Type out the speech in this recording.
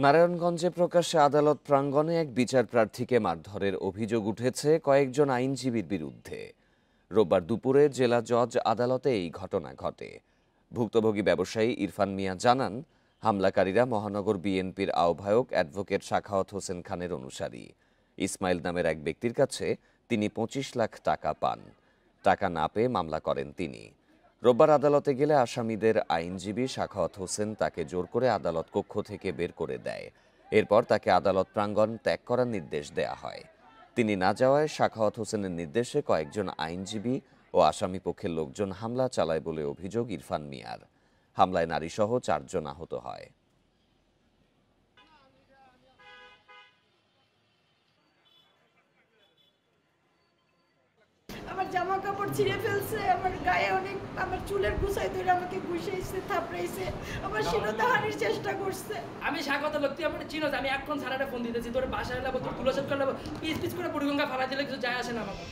নারায়ণগঞ্জে প্রকাশ্যে আদালত প্রাঙ্গণে এক বিচার প্রার্থীকে মারধরের অভিযোগ উঠেছে কয়েকজন আইনজীবীর বিরুদ্ধে। রোববার দুপুরে জেলা জজ আদালতে এই ঘটনা ঘটে। ভুক্তভোগী ব্যবসায়ী ইরফান মিয়া জানান, হামলাকারীরা মহানগর বিএনপির আহ্বায়ক অ্যাডভোকেট সাখাওয়াত হোসেন খানের অনুসারী। ইসমাইল নামের এক ব্যক্তির কাছে তিনি ২৫ লাখ টাকা পান। টাকা না পেয়ে মামলা করেন তিনি। রোববার আদালতে গেলে আসামিদের আইনজীবী সাখাওয়াত হোসেন তাকে জোর করে আদালত কক্ষ থেকে বের করে দেয়। এরপর তাকে আদালত প্রাঙ্গণ ত্যাগ করার নির্দেশ দেয়া হয়। তিনি না যাওয়ায় সাখাওয়াত হোসেনের নির্দেশে কয়েকজন আইনজীবী ও আসামি পক্ষের লোকজন হামলা চালায় বলে অভিযোগ ইরফান মিয়ার। হামলায় নারীসহ ৪ জন আহত হয়। আমার জামা কাপড় ছিঁড়ে ফেলছে, আমার গায়ে অনেক, আমার চুলের গুছাই ধরে আমাকে ঘুষাইছে, থাপড়াইছে, আমার শিরোধাহানির চেষ্টা করছে। আমি স্বাগত লোক, তুই আমার চিনোস, আমি এখন সারাটা ফোন দিতেছি তোর বাসায় লাগবো, তোর তুলসেট করে পিস পিস করে বুড়িগঙ্গা ফালা দিলে কিছু যায় আসে না আমার।